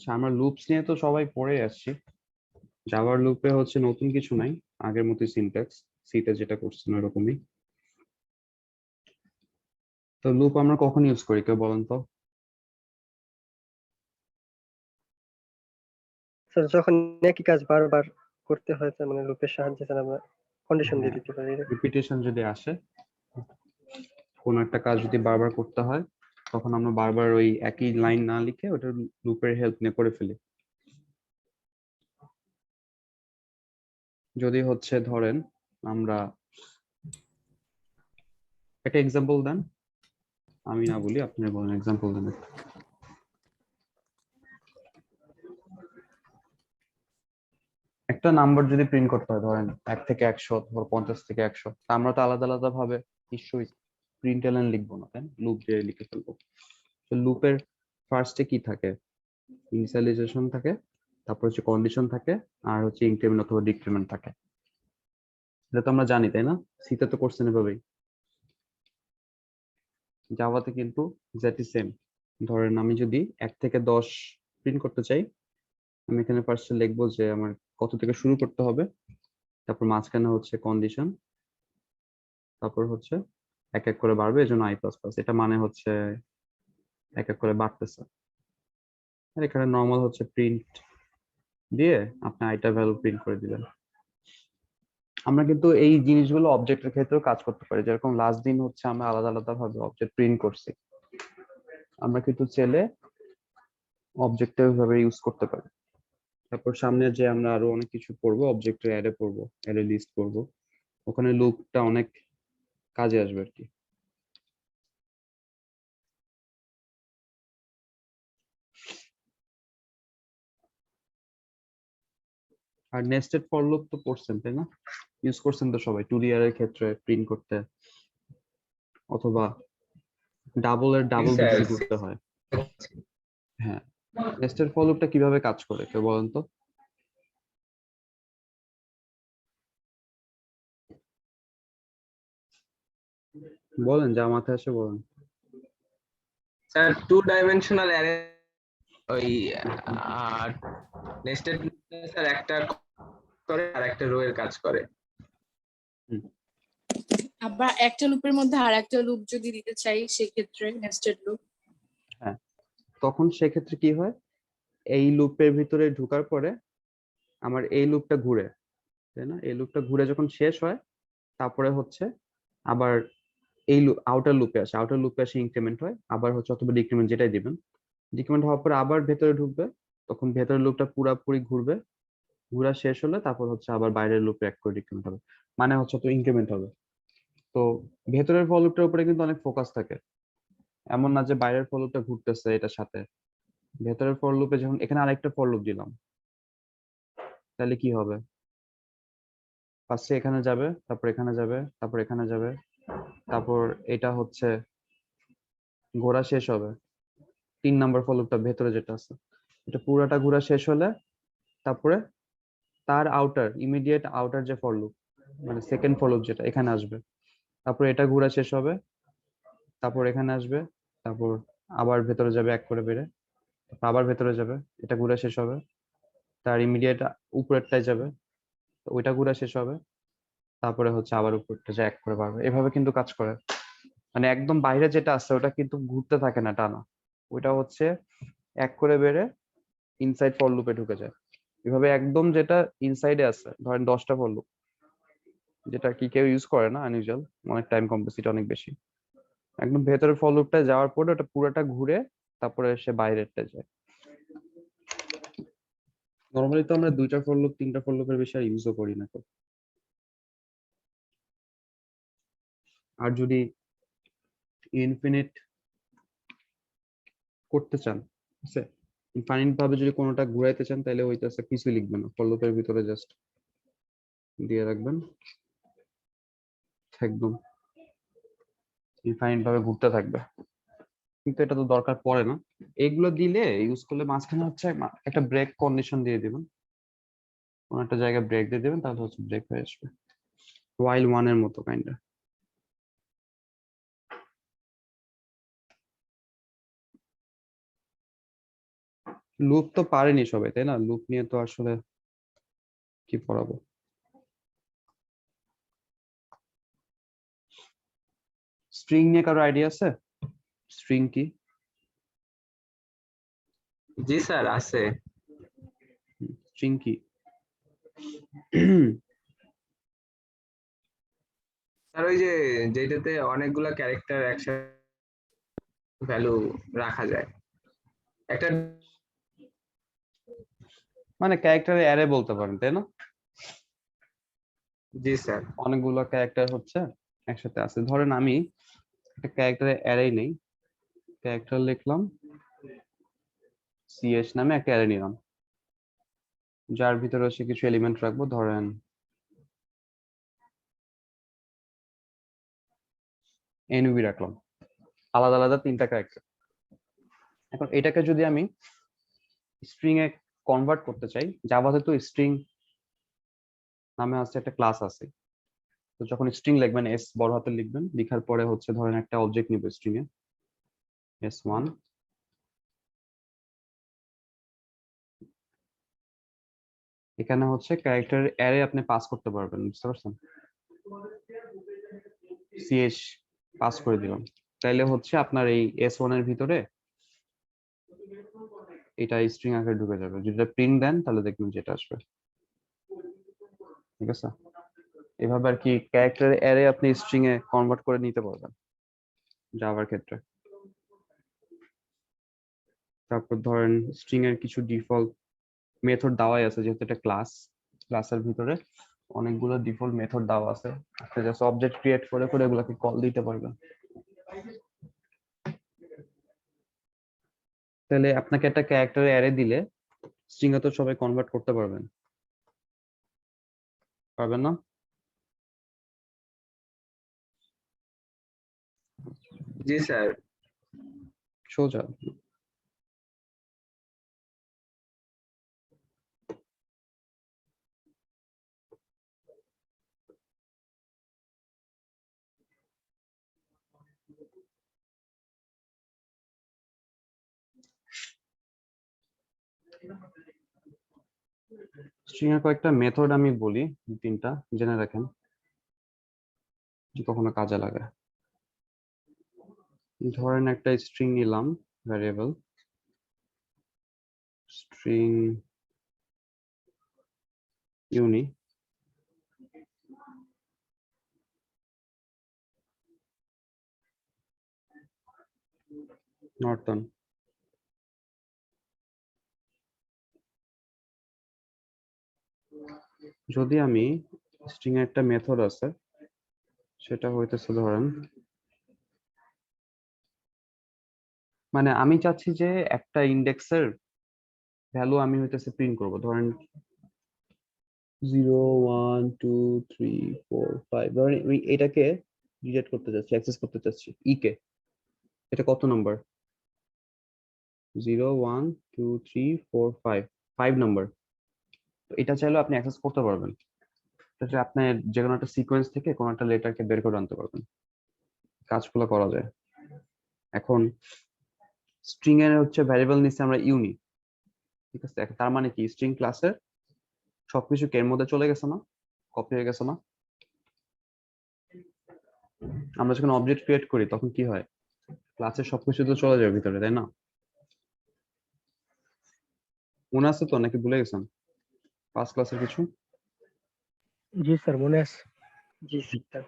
আচ্ছা, আমরা লুপস নিয়ে তো সবাই পড়ে আসছি। জাভার লুপে হচ্ছে নতুন কিছু নাই, আগের মতোই সিনট্যাক্স, সিতে যেটা করছেন ওরকমই। তো লুপ আমরা কখন ইউজ করি কেউ বলেন তো? স্যার যখন একই কাজ বারবার করতে হয় তার মানে লুপের সাহায্যে স্যার আমরা কন্ডিশন দিয়ে হ্যাঁ, দিতে পারি। রিপিটেশন যদি আসে, কোন একটা কাজ যদি বারবার করতে হয়, তখন আমরা বারবার ওই একই লাইন না লিখে ওটা লুপের হেল্প নিয়ে করে ফেলি। যদি হচ্ছে ধরেন আমরা একটা এক্সাম্পল দেন, আমি না বলি আপনি বলেন, এক্সাম্পল দেন একটা। একটা নাম্বার যদি প্রিন্ট করতে হয়, ধরেন 1 থেকে 100, ধর 50 থেকে 100, তা আমরা তো আলাদা আলাদা ভাবে নিশ্চয়ই প্রিন্ট এলএন লিখবো না, তাই লুপ দিয়ে লিখে ফেলবো। তো লুপের ফার্স্টে কি থাকে? ইনিশিয়ালাইজেশন থাকে, তারপর হচ্ছে কন্ডিশন থাকে, আর হচ্ছে ইনক্রিমেন্ট অথবা ডিক্রিমেন্ট থাকে। এটা তো আমরা জানি, তাই না? সিতে তো কোর্সেন এভাবেই। জাভাতে কিন্তু এক্স্যাক্টলি সেম। ধরেন আমি যদি 1 থেকে 10 প্রিন্ট করতে চাই, আমি এখানে ফার্স্টে লিখবো যে আমার কত থেকে শুরু করতে হবে, তারপর মাঝখানে হচ্ছে কন্ডিশন, তারপর হচ্ছে এক এক করে বাড়বে, এজন্য আই প্লাস প্লাস, এটা মানে হচ্ছে এক এক করে বাড়তেছে। আর এখানে নর্মাল হচ্ছে প্রিন্ট দিয়ে আপনি আইটা ভ্যালু প্রিন্ট করে দিবেন। আমরা কিন্তু এই জিনিসগুলো অবজেক্টের ক্ষেত্রেও কাজ করতে পারি, যেরকম লাস্ট দিন হচ্ছে আমরা আলাদা আলাদা ভাবে অবজেক্ট প্রিন্ট করছি, আমরা কিন্তু চাইলে অবজেক্টে ভাবে ইউজ করতে পারি। তারপর সামনে যে আমরা আরো অনেক কিছু পড়বো, অবজেক্টের অ্যারে পড়বো, অ্যারে লিস্ট পড়বো, ওখানে লুপটা অনেক কাজে আসবে আর কি। আর নেস্টেড ফর লুপ তো পড়ছেন, তাই না? ইউজ করছেন তো সবাই 2D এর ক্ষেত্রে প্রিন্ট করতে, অথবা ডাবল এর ডাবল যদি করতে হয়। হ্যাঁ, নেস্টেড ফর লুপটা কিভাবে কাজ করে কেউ বলেন তো? বলেন, যা মাথায় আসে বলেন। স্যার 2 ডাইমেনশনাল অ্যারে ওই নেস্টেড স্যার একটা করে আর একটা রো এর কাজ করে। আবার একটা লুপের মধ্যে আর একটা লুপ যদি দিতে চাই সেক্ষেত্রে নেস্টেড লুপ। হ্যাঁ, তখন সেক্ষেত্রে কি হয়, এই লুপের ভিতরে ঢোকার পরে আমার এই লুপটা ঘুরে, তাই না? এই লুপটা ঘুরে যখন শেষ হয়, তারপরে হচ্ছে আবার এই আউটার লুপে আসে, আউটার লুপে আসে ইনক্রিমেন্ট হয়, আবার হচ্ছে অথবা ডিক্রিমেন্ট যেটাই দিবেন, ডিক্রিমেন্ট হওয়ার পরে আবার ভেতরে ঢুকবে, তখন ভেতরের লুপটা পুরাপুরি ঘুরবে, ঘুরা শেষ হলে তারপর হচ্ছে আবার বাইরের লুপে এক করে ডিক্রিমেন্ট হবে, মানে হচ্ছে তো ইনক্রিমেন্ট হবে। তো ভেতরের ফর লুপটার উপরে কিন্তু অনেক ফোকাস থাকে, এমন না যে বাইরের ফর লুপটা ঘুরতেছে এটার সাথে। ভেতরের ফর লুপে যখন এখানে আরেকটা ফর লুপ দিলাম, তাহলে কি হবে? ফার্স্টে এখানে যাবে, তারপর এখানে যাবে, তারপর এখানে যাবে, তারপর এটা হচ্ছে ঘোরা শেষ হবে। 3 নাম্বার ফর লুপটা ভেতরে যেটা আছে, এটা পুরাটা ঘোরা শেষ হলে তারপরে তার আউটার, ইমিডিয়েট আউটার যে ফর লুপ, মানে সেকেন্ড ফর লুপ যেটা এখানে আসবে, তারপর এটা ঘোরা শেষ হবে, তারপর এখানে আসবে, তারপর আবার ভেতরে যাবে এক করে বেড়ে, তারপর আবার ভেতরে যাবে, এটা ঘোরা শেষ হবে, তার ইমিডিয়েট উপরেরটায় যাবে, ওইটা ঘোরা শেষ হবে, তারপরে হচ্ছে আবার উপরটা যে এক করে বাড়বে, এভাবে কিন্তু কাজ করে। মানে একদম বাইরে যেটা আছে ওটা কিন্তু ঘুরতে থাকে না টানা, ওইটা হচ্ছে এক করে বেড়ে ইনসাইড ফর লুপে ঢুকে যায়। এভাবে একদম যেটা ইনসাইডে আছে, ধরেন 10টা ফর লুপ, যেটা কি কেউ ইউজ করে না, আনইউজুয়াল, অনেক টাইম কমপ্লেক্সিটি অনেক বেশি, একদম ভেতরের ফর লুপটা যাওয়ার পরে ওটা পুরোটা ঘুরে তারপরে সে বাইরেরটা যায়। নরমালি তো আমরা 2টা ফর লুপ 3টা ফর লুপের বেশি আর ইউজও করি না। আর যদি ইনফিনিট করতে চান, ঠিক আছে, ইনফাইনাইট ভাবে যদি কোনোটা ঘুরাইতে চান, তাহলে ওইটা কিছুই লিখবেন না, ফর লুপের ভিতরে জাস্ট দিয়ে রাখবেন, একদম ইনফাইনাইট ভাবে ঘুরতে থাকবে। কিন্তু এটা তো দরকার পড়ে না, এগুলো দিলে ইউজ করলে মাঝখানে হচ্ছে একটা ব্রেক কন্ডিশন দিয়ে দিবেন, কোন একটা জায়গায় ব্রেক দিয়ে দিবেন, তাহলে হচ্ছে ব্রেক হয়ে আসবে, ওয়াইল ওয়ানের মতো কাইন্ডা। লুপ তো পারেনি সবাই, তাই না? লুপ নিয়ে তো আসলে কি পড়াবো? স্ট্রিং নিয়ে কারো আইডিয়া আছে? স্ট্রিং কি? জি স্যার আছে। স্ট্রিং কি? স্যার ওই যে যেটাতে অনেকগুলা ক্যারেক্টার একসাথে ভ্যালু রাখা যায় একটা। মানে ক্যারেক্টারের অ্যারে বলতে পারেন, তাই না? জি স্যার। অনেকগুলো ক্যারেক্টার হচ্ছে একসাথে আছে। ধরেন আমি একটা ক্যারেক্টারের অ্যারে নেই, ক্যারেক্টার লিখলাম, সিএস নামে একটা অ্যারে নিলাম, যার ভিতরে হচ্ছে কিছু এলিমেন্ট রাখবো, ধরেন এনবি রাখলাম, আলাদা আলাদা 3টা ক্যারেক্টার। এখন এটাকে যদি আমি স্ট্রিং এ কনভার্ট করতে চাই, জাভাতে তো স্ট্রিং নামে আছে একটা ক্লাস আছে। তো যখন স্ট্রিং লিখবেন, এস বড় হাতে লিখবেন, লেখার পরে হচ্ছে ধরেন একটা অবজেক্ট নিব স্ট্রিং এ, S1, এখানে হচ্ছে ক্যারেক্টার অ্যারে আপনি পাস করতে পারবেন, বুঝতে পারছেন? সিএস পাস করে দিলাম, তাইলে হচ্ছে আপনার এই S1 এর ভিতরে এটা স্ট্রিং আকারে ঢুকে যাবে। যদি প্রিন্ট দেন তাহলে দেখবেন যেটা আসবে। ঠিক আছে? এভাবে আর কি ক্যারেক্টার অ্যারে আপনি স্ট্রিং এ কনভার্ট করে নিতে পারবেন জাভার ক্ষেত্রে। তারপর ধরেন স্ট্রিং এর কিছু ডিফল্ট মেথড দেওয়াই আছে, যেহেতু এটা ক্লাসের ভিতরে অনেকগুলো ডিফল্ট মেথড দেওয়া আছে। আপনি জাস্ট অবজেক্ট ক্রিয়েট করে করে এগুলাকে কল দিতে পারবেন। তাহলে আপনাকে একটা ক্যারেক্টার অ্যারে দিলে স্ট্রিং এ তো সবাই কনভার্ট করতে পারবেন, পারবেন না? জি স্যার। সোজা। স্ট্রিং এর কয়েকটা মেথড আমি বলি, 3টা জেনে রাখেন, যে কখনো কাজে লাগে। ধরেন একটা স্ট্রিং নিলাম, ভ্যারিয়েবল স্ট্রিং ইউনি, নর্টন। যদি আমি স্ট্রিং এর একটা মেথড আছে, সেটা হইতেছে ধরেন, মানে আমি চাচ্ছি যে একটা ইন্ডেক্সের ভ্যালু আমি হইতেছে প্রিন্ট করব, ধরেন 0 1 2 3 4 5, ধরেন আমি এটাকে ডিলিট করতে চাচ্ছি, অ্যাক্সেস করতে চাচ্ছি ই কে। এটা কত নাম্বার? 0 1 2 3 4 5, 5 নাম্বার। এটা চাইলেও আপনি অ্যাক্সেস করতে পারবেন। এটা আপনি যে কোনো একটা সিকোয়েন্স থেকে কোনো একটা লেটারকে বের করে আনতে পারবেন, কাজগুলো করা যায়। এখন স্ট্রিং এর হচ্ছে ভ্যারিয়েবল নিচ্ছে আমরা ইউনি, ঠিক আছে? তার মানে কি, স্ট্রিং ক্লাসের সবকিছু এর মধ্যে চলে গেছে না, কপি হয়ে গেছে না? আমরা যখন অবজেক্ট ক্রিয়েট করি তখন কি হয়, ক্লাসের সবকিছু তো চলে যাবে ভিতরে, তাই না? মনে আছে তো নাকি ভুলে গেছেন ফার্স্ট ক্লাসের কিছু? জি স্যার মনে আছে। জি স্যার।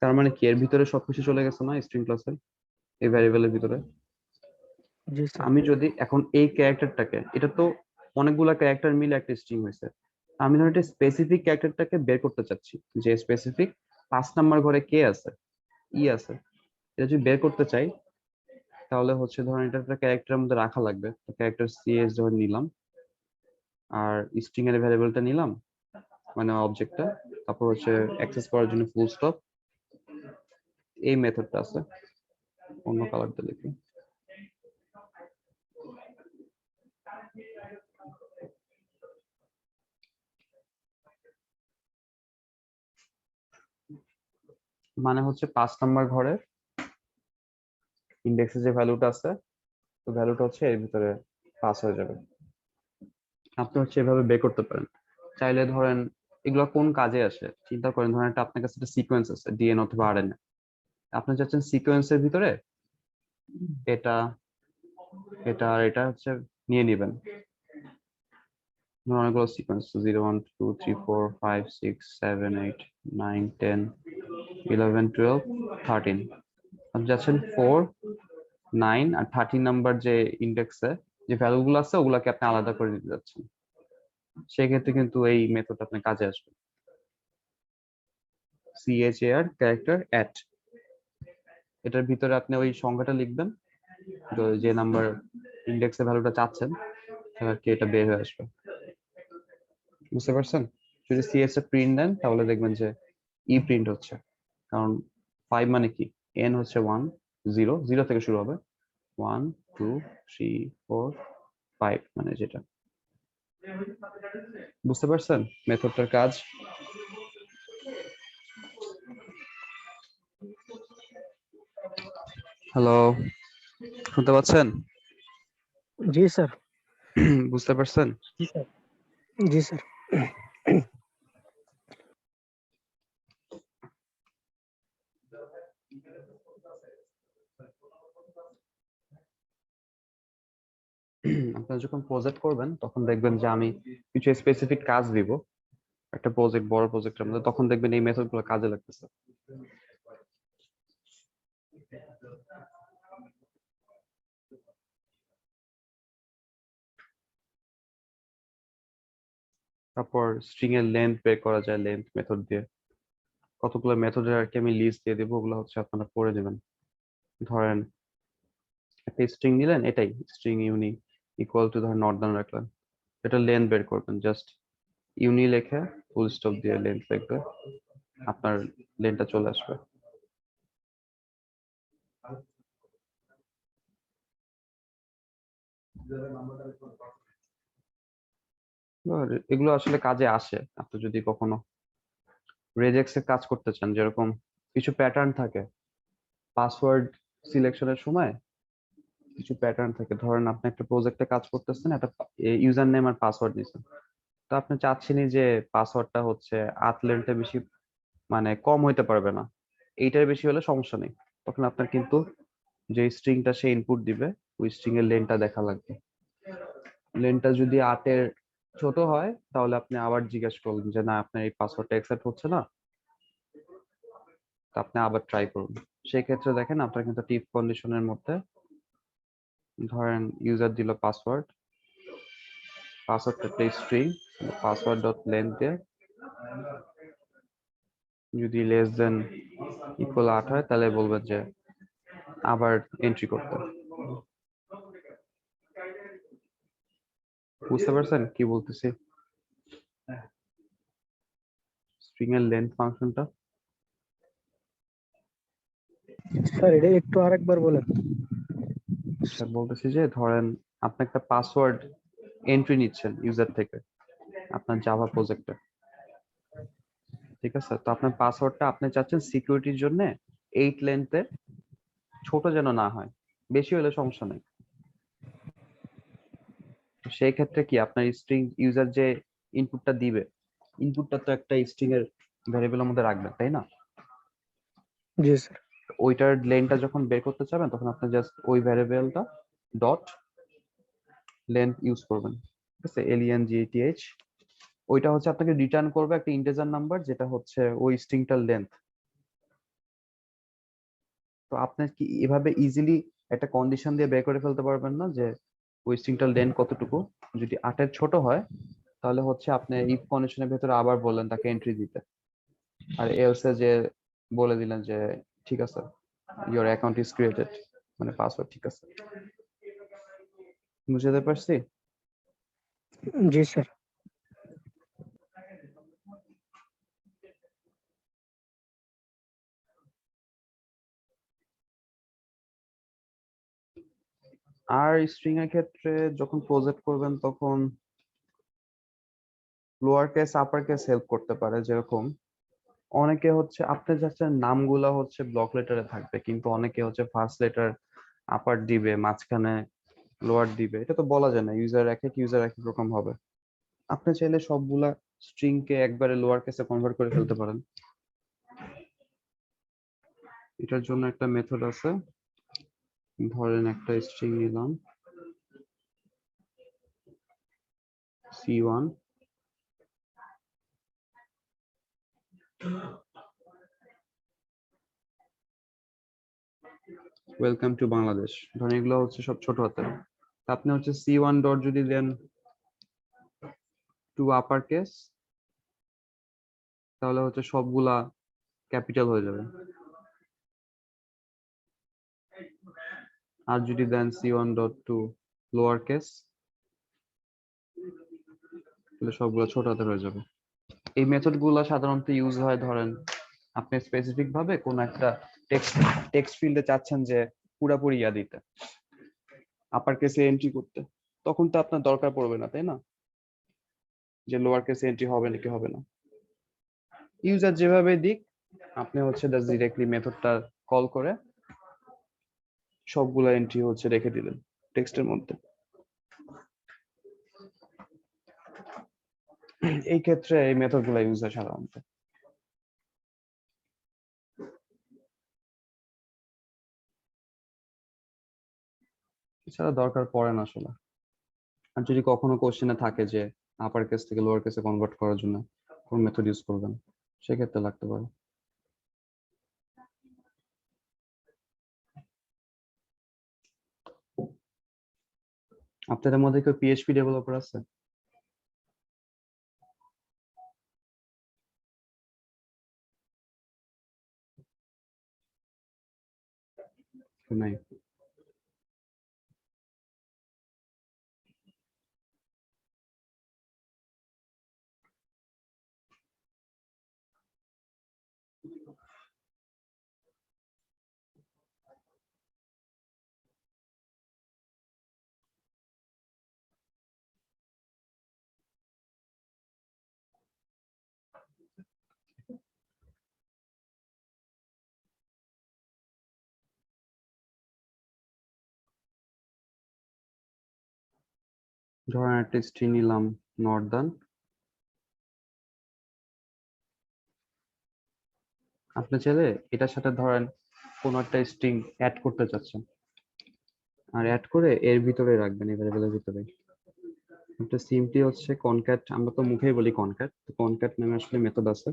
তার মানে কি এর ভিতরে সবকিছু চলে গেছে না স্ট্রিং ক্লাসের এই ভ্যারিয়েবলের ভিতরে? জি স্যার। আমি যদি এখন এই ক্যারেক্টারটাকে, এটা তো অনেকগুলা ক্যারেক্টার মিলে একটা স্ট্রিং হয়েছে, আমি ধর একটা স্পেসিফিক ক্যারেক্টারটাকে বের করতে চাচ্ছি, যে স্পেসিফিক 5 নাম্বার ঘরে কে আছে, ই আছে। এটা যদি বের করতে চাই তাহলে হচ্ছে ধরেন এটা একটা ক্যারেক্টারের মধ্যে রাখা লাগবে। ক্যারেক্টার সিএস ধরে নিলাম, আর স্ট্রিং এর ভ্যারিয়েবলটা নিলাম, মানে অবজেক্টটা, তারপর হচ্ছে অ্যাক্সেস করার জন্য ফুল স্টপ, এই মেথডটা আছে। অন্য কালারটা লিখি। মানে হচ্ছে 5 নাম্বার ঘরে ইন্ডেক্সে যে ভ্যালুটা আছে, তো ভ্যালুটা হচ্ছে এর ভিতরে পাস হয়ে যাবে। আপনি হচ্ছে এভাবে বের করতে পারেন। চাইলে ধরেন এগুলো কোন কাজে আসে চিন্তা করেন, ধরেন একটা আপনার কাছে একটা সিকোয়েন্স আছে ডিএনএ অথবা আরএনএ, আপনি চাচ্ছেন সিকোয়েন্সের ভিতরে এটা এটা আর এটা হচ্ছে নিয়ে নেবেন। ধরুন অনেকগুলো সিকোয়েন্স 0 1 2 3 4 5 6 7 8 9 10 11 12 13, আপনি যাচ্ছেন 4 9 আর 13 নাম্বার যে ইন্ডেক্সে যে ভ্যালু গুলো আছে ওগুলাকে আপনি আলাদা করে দিতে যাচ্ছেন। সেক্ষেত্রে কিন্তু এই মেথড আপনার কাজে আসবে। CHAR ক্যারেক্টার অ্যাট, এটার ভিতরে আপনি ওই সংখ্যাটা লিখবেন, তো যে নাম্বার ইন্ডেক্সের ভ্যালুটা চাচ্ছেন আর কি এটা বের হয়ে আসবে। বুঝতে পারছেন? যদি সিএস এ প্রিন্ট দেন তাহলে দেখবেন যে ই প্রিন্ট হচ্ছে, কারণ 5 মানে কি, এন হচ্ছে 1 0 0 থেকে শুরু হবে, 1 2 3 4 5 মানে যেটা। বুঝতে পারছেন মেথডটার কাজ? হ্যালো, শুনতে পাচ্ছেন? জি স্যার। বুঝতে পারছেন? জি স্যার। জি স্যার। আপনারা যখন প্রজেক্ট করবেন তখন দেখবেন যে আমি কিছু স্পেসিফিক কাজ দিব একটা প্রজেক্ট, বড় প্রজেক্টের মধ্যে, তখন দেখবেন এই মেথড গুলো কাজে লাগতেছে। তারপর স্ট্রিং এর লেন্থ বের করা যায় লেন্থ মেথড দিয়ে। কতগুলো মেথডের আর কি আমি লিস্ট দিয়ে দেবো, ওগুলো হচ্ছে আপনারা পড়ে নেবেন। ধরেন একটা স্ট্রিং নিলেন, এটাই স্ট্রিং ইউনি ইকুয়াল টু ধরেন নট ডাউন রাখলেন, এটা লেন্থ বের করবেন, জাস্ট ইউনি লেখে ফুল স্টপ দিয়ে লেন্থ লিখবে, আপনার লেন্থটা চলে আসবে। আর এগুলো আসলে কাজে আসে আপনি যদি কখনো রেজেক্সে কাজ করতে চান, যেরকম কিছু প্যাটার্ন থাকে পাসওয়ার্ড সিলেকশনের সময়, কিছু প্যাটার্ন থাকে। ধরেন আপনি একটা প্রজেক্টে কাজ করতেছেন, একটা ইউজার নেম আর পাসওয়ার্ড নিছেন, তো আপনি চাচ্ছেনই যে পাসওয়ার্ডটা হচ্ছে লেন্থে বেশি মানে কম হইতে পারবে না, এইটার বেশি হলে সমস্যা নেই, তখন আপনার কিন্তু যে স্ট্রিংটা সে ইনপুট দিবে ওই স্ট্রিং এর লেন্থটা দেখা লাগবে। লেন্থটা যদি 8-এর ছোট হয় তাহলে আপনি আবার জিজ্ঞাসা করবেন যে না আপনার এই পাসওয়ার্ডটা অ্যাকসেপ্ট হচ্ছে না, তো আপনি আবার ট্রাই করুন। সেই ক্ষেত্রে দেখেন আপনার কিন্তু টিপ কন্ডিশনের মধ্যে ধরেন ইউজার দিল পাসওয়ার্ড, পাসওয়ার্ডটা একটা স্ট্রিং, পাসওয়ার্ড ডট লেন্থ দিয়ে যদি লেস দেন ইকুয়াল 8 হয় তাহলে বলবেন যে আবার এন্ট্রি করতে। বুঝতে পারছেন কি বলতেছি? স্ট্রিং এর লেন্থ ফাংশনটা স্যার এটা একটু আরেকবার বলেন। স্যার বলতেছি যে ধরেন আপনি একটা পাসওয়ার্ড এন্ট্রি নিচ্ছেন ইউজার থেকে আপনার জাভা প্রজেক্টে, ঠিক আছে? তো আপনার পাসওয়ার্ডটা আপনি চাচ্ছেন সিকিউরিটির জন্য 8 লেন্থে, ছোট যেন না হয়, বেশি হলে সমস্যা নেই। তো সেই ক্ষেত্রে কি আপনার স্ট্রিং ইউজার যে ইনপুটটা দিবে, ইনপুটটা তো একটা স্ট্রিং এর ভ্যারিয়েবলের মধ্যে রাখবেন তাই না? জি স্যার। ওইটার লেন্থটা যখন বের করতে চাবেন তখন আপনি জাস্ট ওই ভ্যারিয়েবলটা ডট লেন্থ ইউজ করবেন, ঠিক আছে? LENGTH, ওইটা হচ্ছে আপনাকে রিটার্ন করবে একটা ইন্টিজার নাম্বার যেটা হচ্ছে ওই স্ট্রিংটার লেন্থ। তো আপনি কি এভাবে ইজিলি একটা কন্ডিশন দিয়ে বের করে ফেলতে পারবেন না যে ওই স্ট্রিংটার লেন্থ কতটুকু? যদি 8-এর ছোট হয় তাহলে হচ্ছে আপনি ইফ কন্ডিশনের ভেতরে আবার বললেন তাকে এন্ট্রি দিতে, আর এলসে যে বলে দিলেন যে ঠিক আছে ইওর অ্যাকাউন্ট ইজ ক্রিয়েটেড, মানে পাসওয়ার্ড ঠিক আছে। বুঝতে পারছি? জি স্যার। আর স্ট্রিং এর ক্ষেত্রে যখন প্রজেক্ট করবেন তখন lower case upper case help করতে পারে। যেরকম অনেকে হচ্ছে আপনি যাচ্ছেন নামগুলা হচ্ছে ব্লক লেটারে থাকবে, কিন্তু অনেকে হচ্ছে ফার্স্ট লেটার আপার দিবে, মাঝখানে লোয়ার দিবে, এটা তো বলা যায় না, ইউজার এক এক ইউজার এক এক রকম হবে। আপনি চাইলে সবগুলা স্ট্রিং কে একবারে লোয়ার কেসে কনভার্ট করে ফেলতে পারেন। এটার জন্য একটা মেথড আছে। ধরেন একটা স্ট্রিং নিলাম C1, ওয়েলকাম টু বাংলাদেশ। ধরেন এগুলো হচ্ছে সব ছোট হাতে। আপনি হচ্ছে C1 ডট যদি দেন টু আপার কেস, তাহলে হচ্ছে সবগুলা ক্যাপিটাল হয়ে যাবে। আর যদি দেন C1 dot to lower case, তাহলে সবগুলো ছোট হাতে হয়ে যাবে। এই মেথড গুলা সাধারণত ইউজ হয় ধরেন আপনি স্পেসিফিক ভাবে কোন একটা টেক্সট টেক্সট ফিল্ডে চাচ্ছেন যে পুরাপুরি ইয়া দিতে, আপার কেসে এন্ট্রি করতে, তখন তো আপনার দরকার পড়বে না, তাই না, যে লোয়ার কেসে এন্ট্রি হবে নাকি হবে না। ইউজার যেভাবে দিক, আপনি হচ্ছে জাস্ট ডিরেক্টলি মেথডটা কল করে সবগুলা এন্ট্রি হচ্ছে রেখে দিলেন টেক্সটের মধ্যে। এই ক্ষেত্রে এই মেথড গুলা ইউজ হয় সাধারণত। এছাড়া দরকার পড়ে না আসলে। আর যদি কখনো কোশ্চেনে থাকে যে আপার কেস থেকে লোয়ার কেসে কনভার্ট করার জন্য কোন মেথড ইউজ করবেন, সেক্ষেত্রে লাগতে পারে। আপনাদের মধ্যে কেউ পিএইচপি ডেভেলপার আছে? নাই। ধরেন একটা স্ট্রিং নিলাম নর্দার্ন, আপনি চাইলে এটার সাথে ধরেন কোন একটা স্ট্রিং অ্যাড করতে চাচ্ছেন, আর অ্যাড করে এর ভিতরে রাখবেন, এই ভ্যারিয়েবলের ভিতরে। একটা সিম্পলি হচ্ছে কনক্যাট, আমরা তো মুখেই বলি কনক্যাট, তো কনক্যাট নামে আসলে মেথড আছে।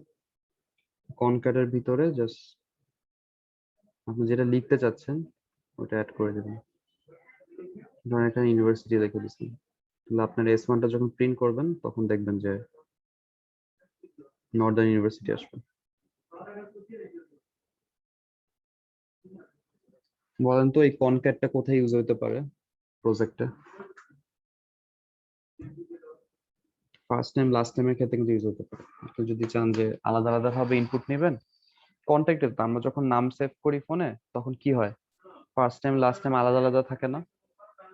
কনক্যাটের ভিতরে জাস্ট আপনি যেটা লিখতে চাচ্ছেন ওটা অ্যাড করে দেবেন। ধরেন এখানে ইউনিভার্সিটি লিখে দিচ্ছেন, তাহলে আপনার S1টা যখন প্রিন্ট করবেন তখন দেখবেন যে নর্দার্ন ইউনিভার্সিটি আসবে। বলেন তো এই কনক্যাটটা কোথায় ইউজ হতে পারে প্রজেক্টে? ফার্স্ট নেম লাস্ট নেমের ক্ষেত্রে কিন্তু ইউজ হতে পারে। আপনি যদি চান যে আলাদা আলাদা ভাবে ইনপুট নেবেন, কন্ট্যাক্টে তো আমরা যখন নাম সেভ করি ফোনে তখন কি হয়, ফার্স্ট নেম লাস্ট নেম আলাদা আলাদা থাকে না,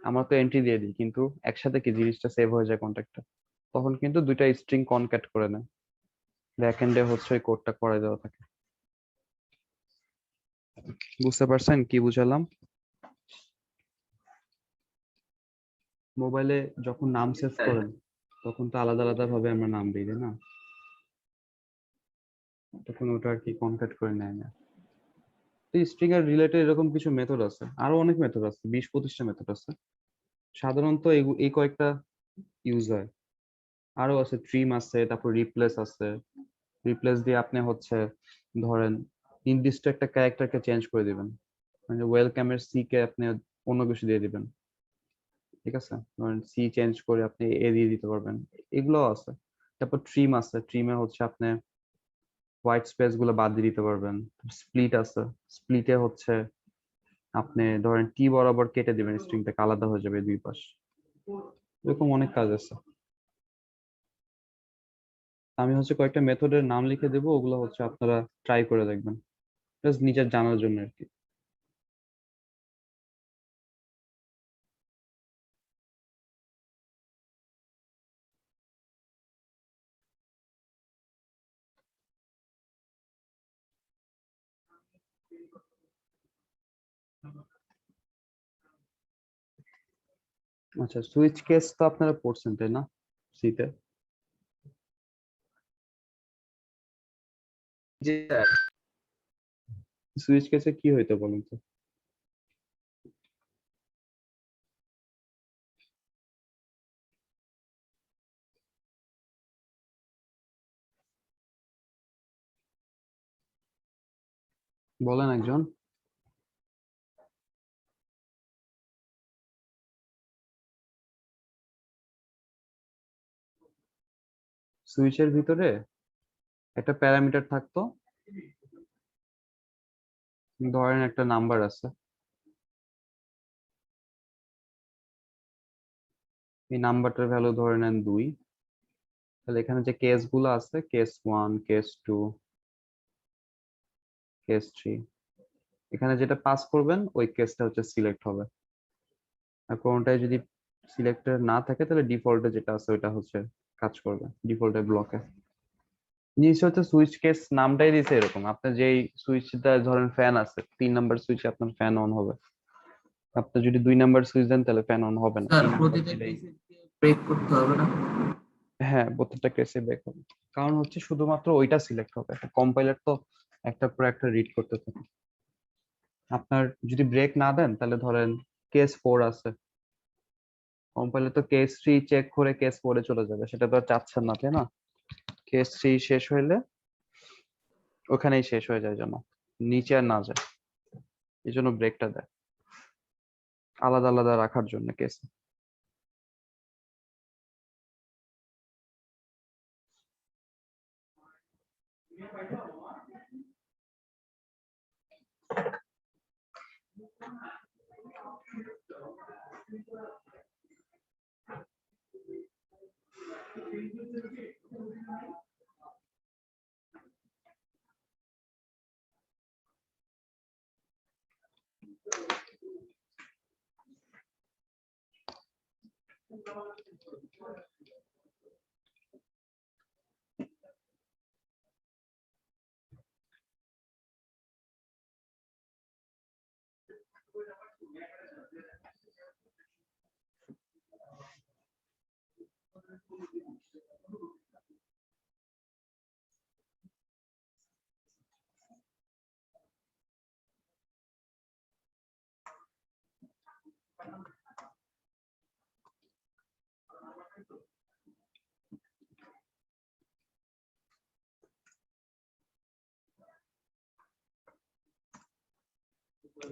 আমরা তো এন্ট্রি দিয়ে দিই কিন্তু একসাথে কি জিনিসটা সেভ হয়ে যায় কন্ট্যাক্টে, তখন কিন্তু দুইটা স্ট্রিং কনক্যাট করে নেয়, ব্যাকএন্ডে হচ্ছে ওই কোডটা করে দেওয়া থাকে। বুঝতে পারছেন কি বুঝালাম? মোবাইলে যখন নাম সেভ করেন তখন তো আলাদা আলাদা ভাবে আমরা নাম দিই, তাই না, তখন ওটা আর কি কনক্যাট করে নেয় না। তো স্ট্রিং এর রিলেটেড এরকম কিছু মেথড আছে, আরো অনেক মেথড আছে, 20-25টা মেথড আছে। সাধারণত এই কয়েকটা ইউজ হয়। আরো আছে ট্রিম আছে, তারপর রিপ্লেস আছে। রিপ্লেস দিয়ে আপনি হচ্ছে ধরেন নির্দিষ্ট একটা ক্যারেক্টারকে চেঞ্জ করে দিবেন, মানে ওয়েলকামের সি কে আপনি অন্য কিছু দিয়ে দিবেন, ঠিক আছে, ধরেন সি চেঞ্জ করে আপনি এ দিয়ে দিতে পারবেন, এগুলো আছে। তারপর ট্রিম আছে, ট্রিমে হচ্ছে আপনি হোয়াইট স্পেস গুলো বাদ দিয়ে দিতে পারবেন। স্প্লিট আছে, স্প্লিটে হচ্ছে আপনি ধরেন টি বরাবর কেটে দিবেন, স্ট্রিংটাকে আলাদা হয়ে যাবে দুই পাশ। এরকম অনেক কাজ আছে। আমি হচ্ছে কয়েকটা মেথডের নাম লিখে দেবো, ওগুলো হচ্ছে আপনারা ট্রাই করে দেখবেন, জাস্ট নিজের জানার জন্য আর কি। আচ্ছা, সুইচ কেস তো আপনারা পড়ছেন তাই না সিতে? জি স্যার। সুইচ কেসে কি হইতো বলুন তো? বলেন একজন। সুইচের ভিতরে একটা প্যারামিটার থাকতো, ধরেন একটা নাম্বার আছে, এই নাম্বারটার ভ্যালু ধরে নেন 2। তাহলে এখানে যে কেস গুলো আছে, কেস 1, কেস 2, কেস 3, এখানে যেটা পাস করবেন ওই কেসটা হচ্ছে সিলেক্ট হবে। আর কোনটায় যদি সিলেক্টেড না থাকে তাহলে ডিফল্টে যেটা আছে ওইটা হচ্ছে কাজ করবে, ডিফল্টের ব্লকে। জিনিসটা হচ্ছে সুইচ কেস নামটাই দিয়েছে এরকম, আপনার যেই সুইচটা ধরেন ফ্যান আছে, 3 নাম্বার সুইচে আপনার ফ্যান অন হবে, আপনি যদি 2 নাম্বার সুইচ দেন তাহলে ফ্যান অন হবে না, স্যার 3 নাম্বার প্রতিটা দিলেই। কেসে ব্রেক করতে হবে না? হ্যাঁ, প্রত্যেকটা কেসে ব্রেক হবে, কারণ হচ্ছে শুধুমাত্র ওইটা সিলেক্ট হবে, কম্পাইলার তো একটার পর একটা রিড করতে থাকে। আপনার যদি ব্রেক না দেন তাহলে ধরেন কেস 4 আছে, কম্পাইলার তো কেস 3 চেক করে কেস 4 এ চলে যাবে, সেটা তো আর চাচ্ছেন না তাই না? কেস 3 শেষ হইলে ওখানেই শেষ হয়ে যায়, যেন নিচে আর না যায়, এই জন্য ব্রেকটা দেয়, আলাদা আলাদা রাখার জন্য কেস।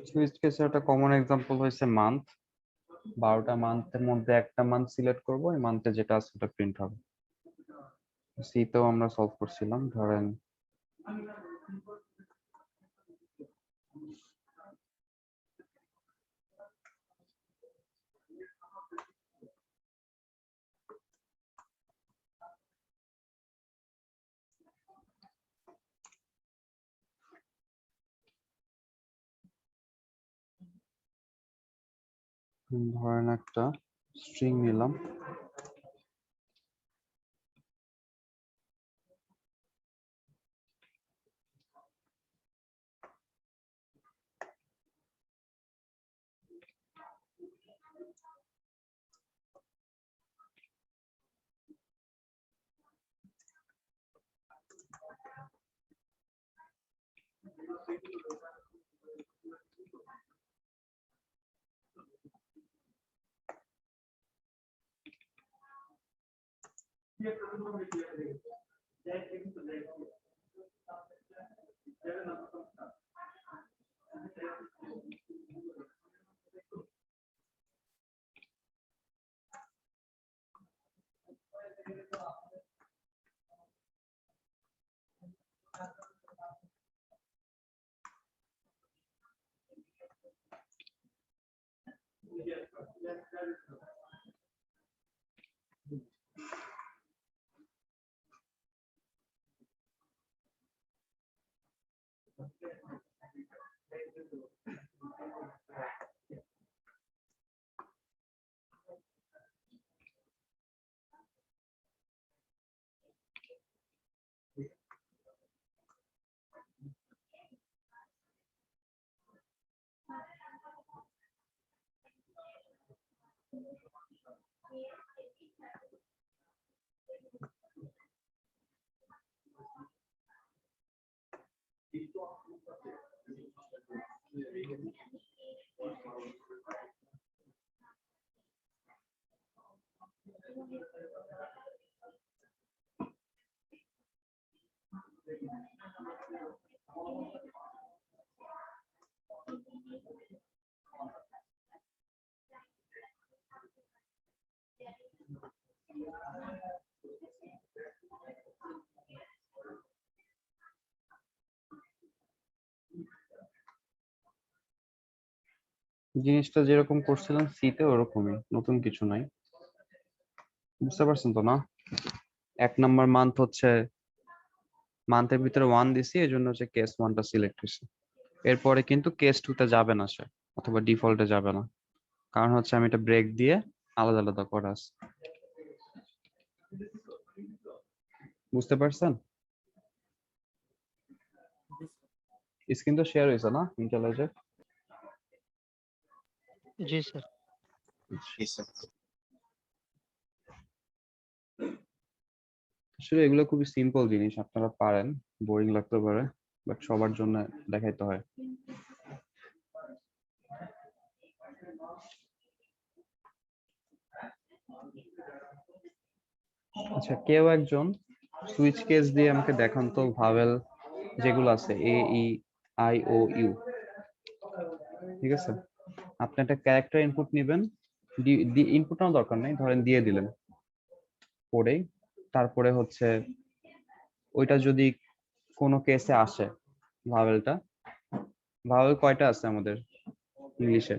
সুইচ কেসের একটা কমন এক্সাম্পল হয়েছে মান্থ। 12টা মান্থের মধ্যে একটা মান্থ সিলেক্ট করব, এই মান্থে যেটা আছে ওটা প্রিন্ট হবে। সি তেও আমরা সলভ করছিলাম, ধরেন একটা স্ট্রিং নিলাম, জিনিসটা যেরকম করছিলাম সিতে ওরকমই, নতুন কিছু নাই। বুঝতে পারছেন তো না? 1 নাম্বার মান্থ হচ্ছে, মান্থের ভিতরে 1 দিছি, এই জন্য হচ্ছে কেস 1টা সিলেক্ট হয়েছে। এরপরে কিন্তু কেস 2তে যাবে না সে, অথবা ডিফল্টে যাবে না, কারণ হচ্ছে আমি এটা ব্রেক দিয়ে আলাদা আলাদা করা আছে। বুঝতে পারছেন? স্ক্রিন তো শেয়ার হয়েছে না ইন্টারলাইজে? জি স্যার। আসলে এগুলো খুবই সিম্পল জিনিস, আপনারা পারেন, বোরিং লাগতে পারে, বাট সবার জন্য দেখাইতে হয়। আচ্ছা, কেউ একজন সুইচ কেস দিয়ে আমাকে দেখান তো ভাওয়েল যেগুলো আছে, এ ই আই ও ইউ। ঠিক আছে, আপনি একটা ক্যারেক্টার ইনপুট নেবেন, ইনপুট নেওয়ার দরকার নেই, ধরেন দিয়ে দিলেন পড়েই, তারপরে হচ্ছে ওইটা যদি কোনো কেসে আসে, ভাওয়েলটা, ভাওয়েল কয়টা আছে আমাদের ইংলিশে?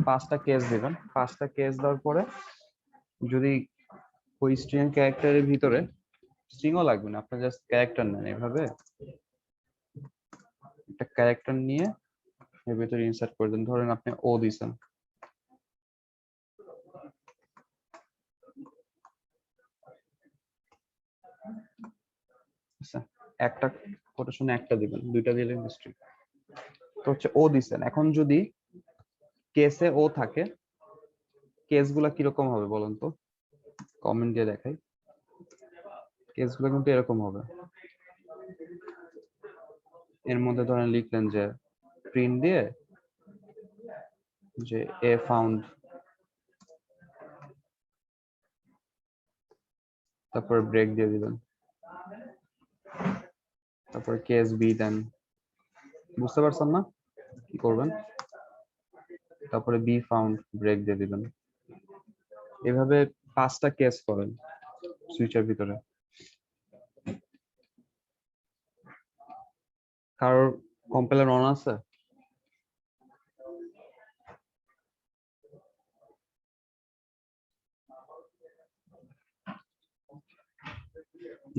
5টা কেস দিবেন। 5টা কেস দেওয়ার পরে যদি ওই স্ট্রিং ক্যারেক্টারের ভিতরে, স্ট্রিংও লাগবে না, আপনি জাস্ট ক্যারেক্টার নেন, এভাবে একটা ক্যারেক্টার নিয়ে এর ভিতরে ইনসার্ট করে দেন। ধরেন আপনি ও দিছেন, আচ্ছা, একটা কোটেশনে একটা দিবেন, 2টা দিলেন স্ট্রিং, তো হচ্ছে ও দিছেন। এখন যদি কেসে ও থাকে, কেসগুলা কিরকম হবে বলেন তো, কমেন্ট দিয়ে দেখাই। কেসগুলো কিন্তু এরকম হবে, এর মধ্যে ধরেন লিখলেন যে প্রিন্ট দিয়ে যে এ ফাউন্ড, তারপর ব্রেক দিয়ে দিবেন, তারপর কেস বি দেন। বুঝতে পারছেন না কি করবেন? তারপরে বি ফাউন্ড, ব্রেক দিয়ে দিবেন। এভাবে 5টা কেস করেন সুইচের ভিতরে। কারোর কম্পাইলার অন আছে?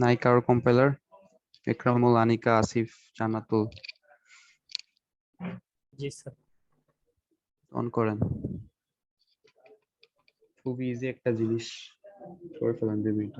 নাই কারোর compiler? Ikramul, Anika, Asif, Jannatul? G sir. On করেন, খুব ইজি একটা জিনিস, করে ফেলেন 2 মিনিট।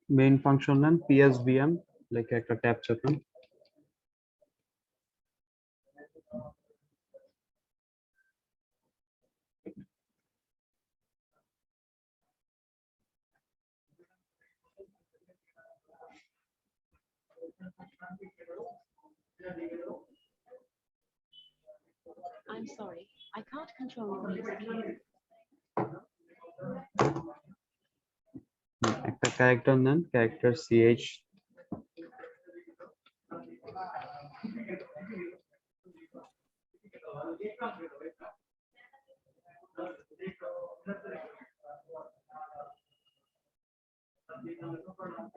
মেইন ফাংশন নেন, পিএসভিএম লিখে একটা ট্যাব চাপেন। I'm sorry, I can't control your music here. একটা ক্যারেক্টার নেন, ক্যারেক্টার সিএইচ,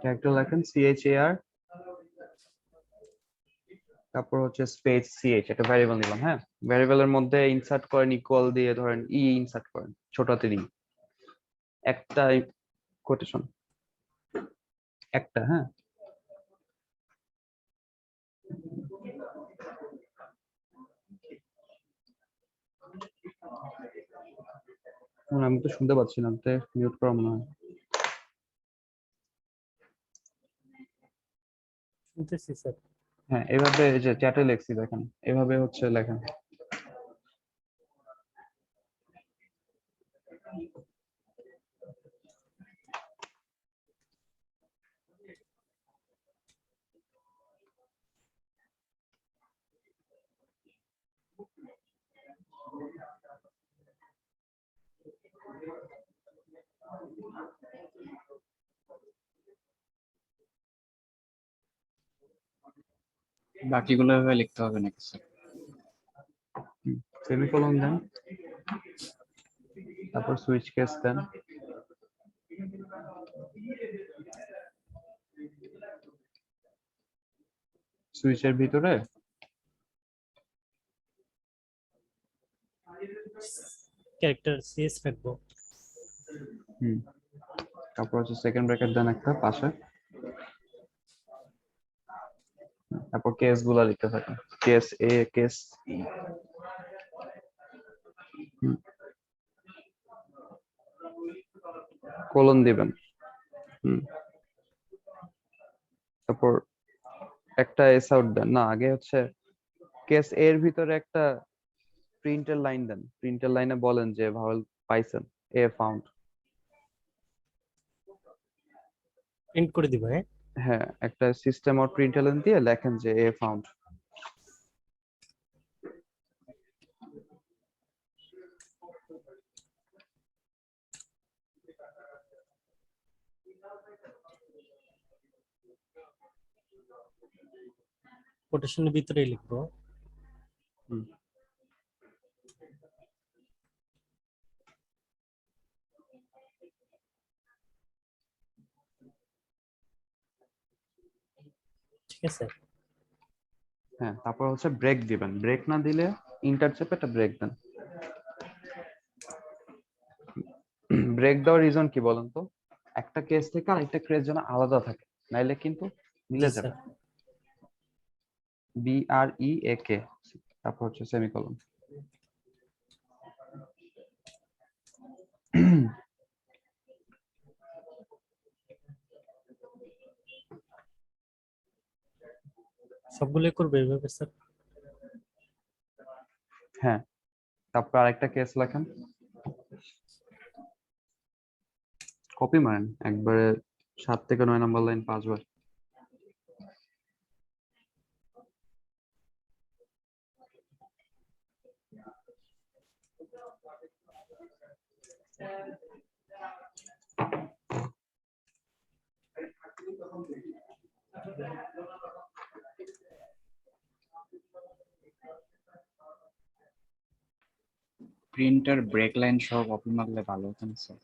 ক্যারেক্টার লেখেন CHAR, তারপর হচ্ছে স্পেস CH, একটা ভ্যারিয়েবল নিলাম। হ্যাঁ, ভ্যারিয়েবলের মধ্যে ইনসার্ট করেন ইকুয়াল দিয়ে, ধরেন ইনসার্ট করেন ছোটতে দিন একটা কোটেশন, একটা। হ্যাঁ, আমি তো শুনতে পাচ্ছি না, তো মিউট করা মনে হয়। শুনতেছি স্যার। হ্যাঁ, এভাবে এই যে চ্যাটে লেখছি দেখেন, এভাবে হচ্ছে লেখেন। বাকিগুলো এভাবে লিখতে হবে নাকি স্যার? সেমিকোলন দেন, তারপর সুইচ কেস দেন, সুইচের ভিতরে ক্যারেক্টার সিএস রাখবো। তারপর হচ্ছে সেকেন্ড ব্র্যাকেট দেন একটা পাশে, তারপর কেস গুলা লিখতে থাকেন, কেস এ, কেস ই। কোলন দিবেন। তারপর একটা এস আউট দেন, না আগে হচ্ছে কেস এর ভিতরে একটা প্রিন্টের লাইন দেন, প্রিন্টের লাইনে বলেন যে ভাওয়েল পাইছেন, এ ফাউন্ড। প্রিন্ট করে দিব। হ্যাঁ, হ্যাঁ, একটা সিস্টেম অর প্রিন্টএলএন দিয়ে লেখেন যে এ ফাউন্ড। কোটেশনের ভিতরে লিখবো। ঠিক আছে। হ্যাঁ, তারপর হচ্ছে ব্রেক দিবেন, ব্রেক না দিলে ইন্টারচেপে একটা ব্রেক দেন। ব্রেক দেওয়ার রিজন কি বলেন তো? একটা কেস থেকে আরেকটা কেস যেন আলাদা থাকে, নাইলে কিন্তু মিলে যাবে। BREAK, তারপর হচ্ছে সেমিকোলন। সবগুলো করবে এভাবে স্যার? হ্যাঁ, তারপর আরেকটা কেস লেখেন, কপি মারেন একবারে 7 থেকে 9 নম্বর লাইন 5 বার। প্রিন্টার ব্রেক লাইন সহ কপি মারলে ভালো হতো না স্যার?